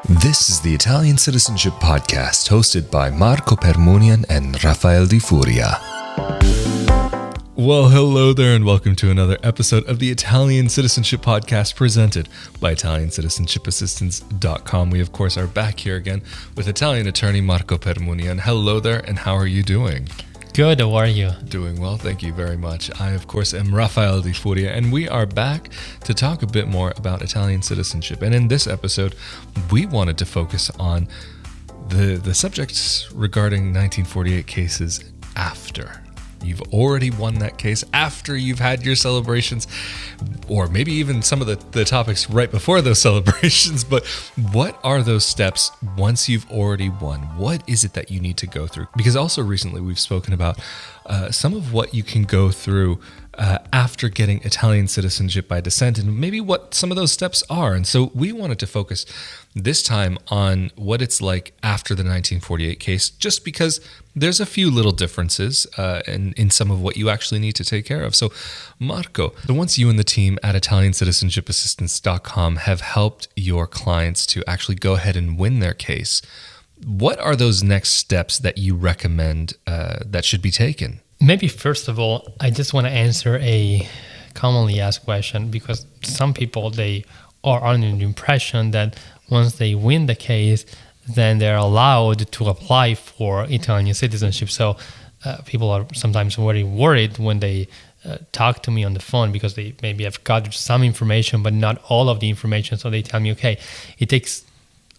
This is the Italian Citizenship Podcast, hosted by Marco Permunian and Rafael Di Furia. Well, hello there, and welcome to another episode of the Italian Citizenship Podcast presented by ItalianCitizenshipAssistance.com. We, of course, are back here again with Italian attorney Marco Permunian. Hello there, and how are you doing? Good, how are you? Doing well, thank you very much. I, of course, am Rafael Di Furia, and we are back to talk a bit more about Italian citizenship. And in this episode, we wanted to focus on the subjects regarding 1948 cases after you've already won that case, after you've had your celebrations, or maybe even some of the topics right before those celebrations. But what are those steps once you've already won? What is it that you need to go through? Because also recently we've spoken about some of what you can go through after getting Italian citizenship by descent, and maybe what some of those steps are. And so we wanted to focus this time on what it's like after the 1948 case, just because there's a few little differences in some of what you actually need to take care of. So Marco, once you and the team at ItalianCitizenshipassistance.com have helped your clients to actually go ahead and win their case, what are those next steps that you recommend that should be taken? Maybe first of all, I just want to answer a commonly asked question, because some people, they are under the impression that once they win the case, then they're allowed to apply for Italian citizenship. So people are sometimes very worried when they talk to me on the phone, because they maybe have gathered some information, but not all of the information. So they tell me, okay, it takes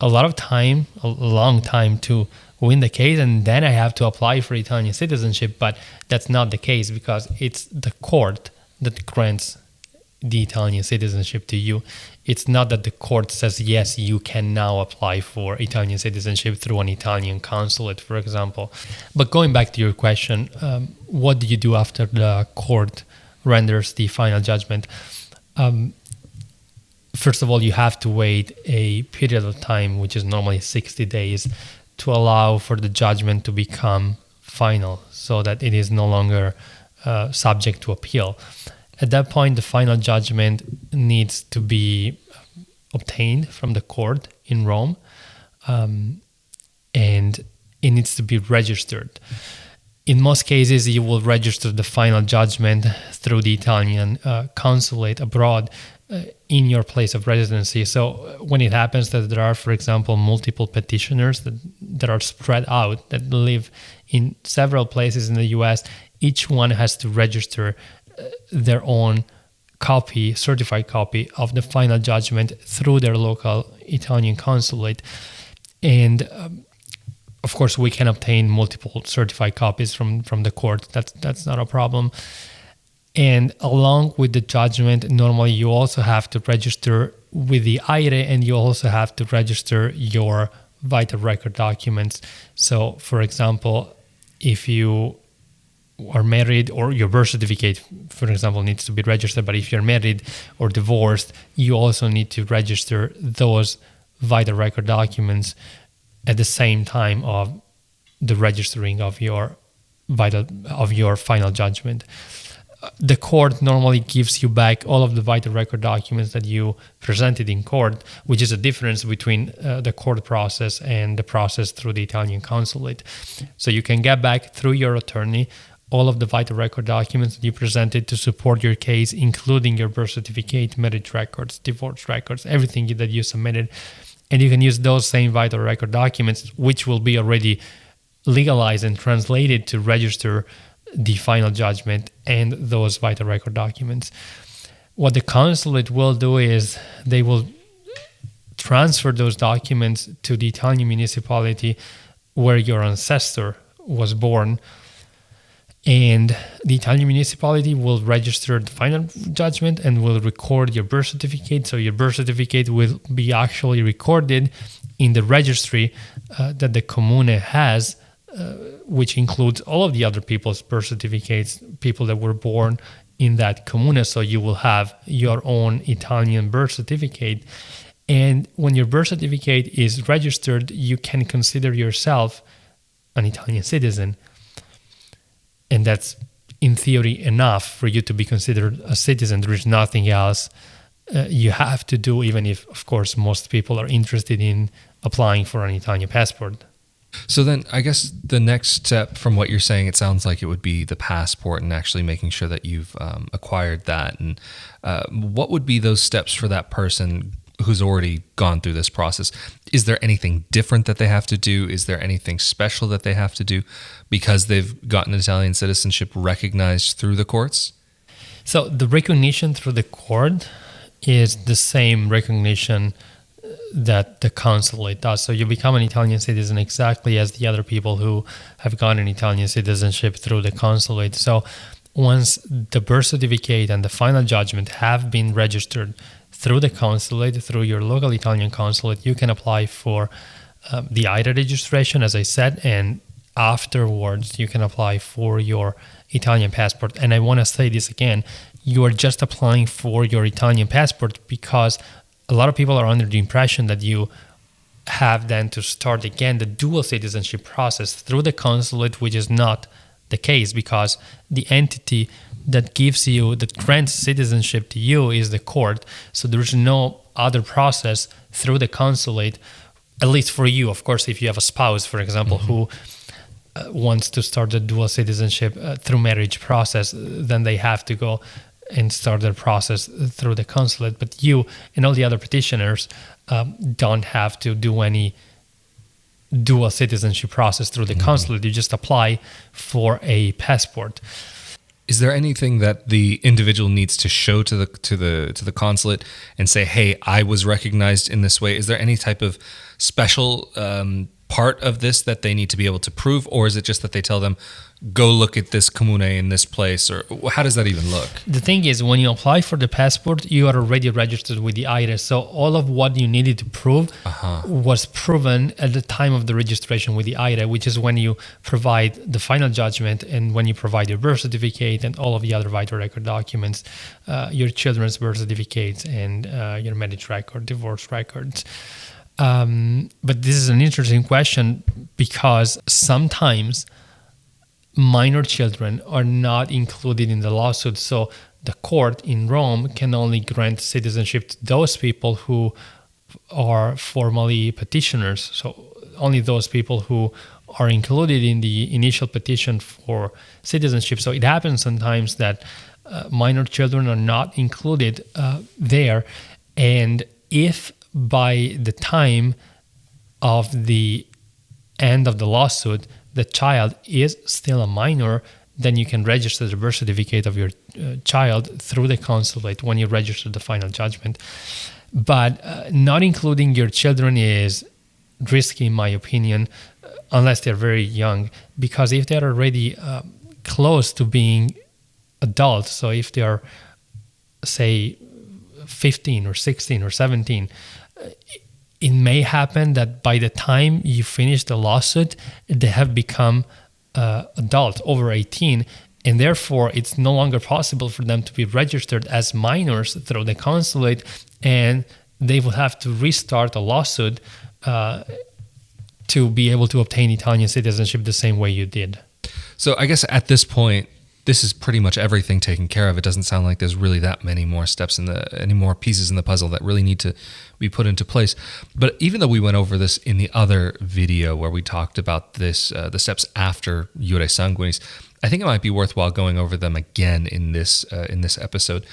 a lot of time, a long time to win the case, and then I have to apply for Italian citizenship. But that's not the case, because it's the court that grants the Italian citizenship to you. It's not that the court says, yes, you can now apply for Italian citizenship through an Italian consulate, for example. But going back to your question, what do you do after the court renders the final judgment? First of all, you have to wait a period of time, which is normally 60 days, to allow for the judgment to become final, so that it is no longer subject to appeal. At that point, the final judgment needs to be obtained from the court in Rome, and it needs to be registered. In most cases, you will register the final judgment through the Italian consulate abroad in your place of residency. So when it happens that there are, for example, multiple petitioners that are spread out, that live in several places in the US, each one has to register their own copy, certified copy of the final judgment through their local Italian consulate. And of course, we can obtain multiple certified copies from the court. That's not a problem. And along with the judgment, normally you also have to register with the AIRE, and you also have to register your vital record documents. So, for example, if you are married, or your birth certificate, for example, needs to be registered, but if you're married or divorced, you also need to register those vital record documents at the same time of the registering of your final judgment. The court normally gives you back all of the vital record documents that you presented in court, which is a difference between the court process and the process through the Italian consulate. So you can get back through your attorney all of the vital record documents that you presented to support your case, including your birth certificate, marriage records, divorce records, everything that you submitted. And you can use those same vital record documents, which will be already legalized and translated, to register the final judgment and those vital record documents. What the consulate will do is they will transfer those documents to the Italian municipality where your ancestor was born, and the Italian municipality will register the final judgment and will record your birth certificate. So your birth certificate will be actually recorded in the registry that the comune has, which includes all of the other people's birth certificates, people that were born in that comune. So you will have your own Italian birth certificate. And when your birth certificate is registered, you can consider yourself an Italian citizen. And that's, in theory, enough for you to be considered a citizen. There is nothing else you have to do, even if, of course, most people are interested in applying for an Italian passport. So then I guess the next step from what you're saying, it sounds like it would be the passport and actually making sure that you've acquired that. And what would be those steps for that person who's already gone through this process? Is there anything different that they have to do? Is there anything special that they have to do because they've gotten Italian citizenship recognized through the courts? So the recognition through the court is the same recognition that the consulate does. So you become an Italian citizen exactly as the other people who have gotten Italian citizenship through the consulate. So once the birth certificate and the final judgment have been registered through the consulate, through your local Italian consulate, you can apply for the IRA registration, as I said, and afterwards you can apply for your Italian passport. And I want to say this again, you are just applying for your Italian passport because a lot of people are under the impression that you have then to start again the dual citizenship process through the consulate, which is not the case because the entity that grants citizenship to you is the court. So there's no other process through the consulate, at least for you. Of course, if you have a spouse, for example, who wants to start the dual citizenship through marriage process, then they have to go and start their process through the consulate. But you and all the other petitioners don't have to do any dual citizenship process through the consulate. You just apply for a passport. Is there anything that the individual needs to show to the consulate and say, "Hey, I was recognized in this way"? Is there any type of special part of this that they need to be able to prove, or is it just that they tell them, go look at this comune in this place, or how does that even look? The thing is, when you apply for the passport, you are already registered with the IRA, so all of what you needed to prove was proven at the time of the registration with the IRA, which is when you provide the final judgment and when you provide your birth certificate and all of the other vital record documents, your children's birth certificates and your marriage record, divorce records. But this is an interesting question because sometimes minor children are not included in the lawsuit. So the court in Rome can only grant citizenship to those people who are formally petitioners. So only those people who are included in the initial petition for citizenship. So it happens sometimes that minor children are not included there. And if by the time of the end of the lawsuit, the child is still a minor, then you can register the birth certificate of your child through the consulate when you register the final judgment. But not including your children is risky, in my opinion, unless they're very young, because if they're already close to being adults, so if they're, say, 15 or 16 or 17, it may happen that by the time you finish the lawsuit, they have become adults, over 18, and therefore it's no longer possible for them to be registered as minors through the consulate, and they will have to restart a lawsuit to be able to obtain Italian citizenship the same way you did. So I guess at this point, this is pretty much everything taken care of. It doesn't sound like there's really that many more steps any more pieces in the puzzle that really need to be put into place. But even though we went over this in the other video where we talked about this, the steps after Iure Sanguinis, I think it might be worthwhile going over them again in this episode.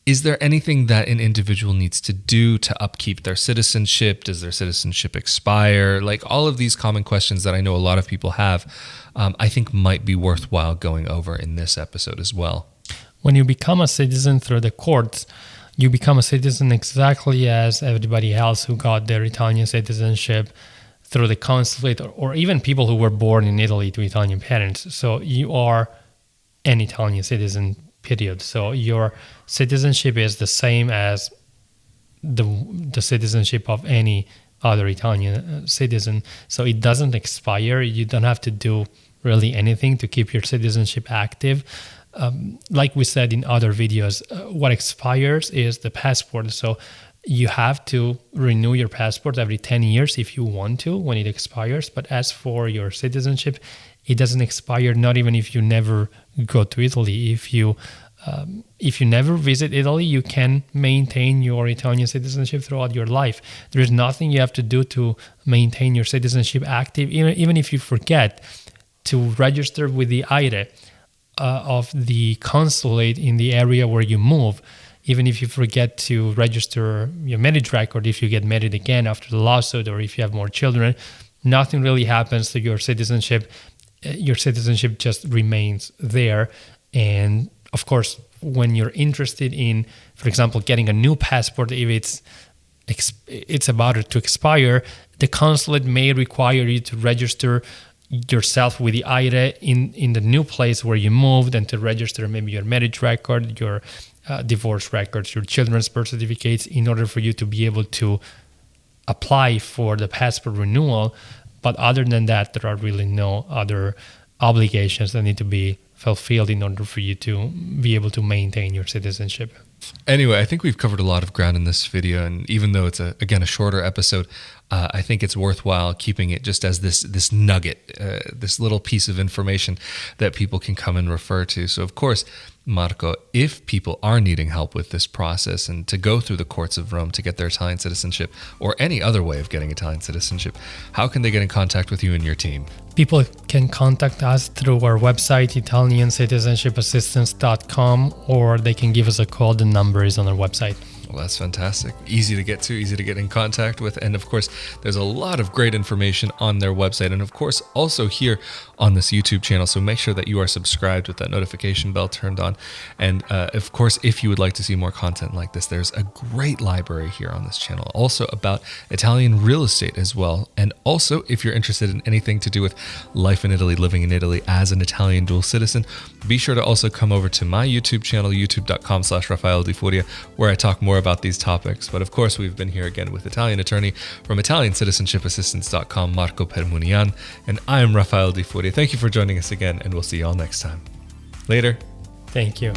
Is there anything that an individual needs to do to upkeep their citizenship? Does their citizenship expire? Like all of these common questions that I know a lot of people have, I think might be worthwhile going over in this episode as well. When you become a citizen through the courts, you become a citizen exactly as everybody else who got their Italian citizenship through the consulate, or even people who were born in Italy to Italian parents. So you are an Italian citizen, period. So your citizenship is the same as the citizenship of any other Italian citizen. So it doesn't expire. You don't have to do really anything to keep your citizenship active. Like we said in other videos, what expires is the passport. So you have to renew your passport every 10 years if you want to when it expires. But as for your citizenship, it doesn't expire, not even if you never go to Italy. If you if you never visit Italy, you can maintain your Italian citizenship throughout your life. There is nothing you have to do to maintain your citizenship active, even if you forget to register with the AIRE of the consulate in the area where you move. Even if you forget to register your marriage record, if you get married again after the lawsuit, or if you have more children, nothing really happens to your citizenship. Your citizenship just remains there. And of course, when you're interested in, for example, getting a new passport, if it's about to expire, the consulate may require you to register yourself with the AIRE in the new place where you moved, and to register maybe your marriage record, your divorce records, your children's birth certificates, in order for you to be able to apply for the passport renewal. But other than that, there are really no other obligations that need to be fulfilled in order for you to be able to maintain your citizenship. Anyway, I think we've covered a lot of ground in this video, and even though it's a shorter episode, I think it's worthwhile keeping it just as this nugget, this little piece of information that people can come and refer to. So of course, Marco, if people are needing help with this process and to go through the courts of Rome to get their Italian citizenship, or any other way of getting Italian citizenship, how can they get in contact with you and your team? People can contact us through our website, Italiancitizenshipassistance.com, or they can give us a call. The number is on our website. Well, that's fantastic. Easy to get to, easy to get in contact with. And of course, there's a lot of great information on their website. And of course, also here on this YouTube channel. So make sure that you are subscribed with that notification bell turned on. And of course, if you would like to see more content like this, there's a great library here on this channel, also about Italian real estate as well. And also, if you're interested in anything to do with life in Italy, living in Italy as an Italian dual citizen, be sure to also come over to my YouTube channel, youtube.com/Rafael Di Furia, where I talk more about these topics. But of course, we've been here again with Italian attorney from Italiancitizenshipassistance.com, Marco Permunian, and I am Rafael Di Furia. Thank you for joining us again, and we'll see you all next time. Later. Thank you.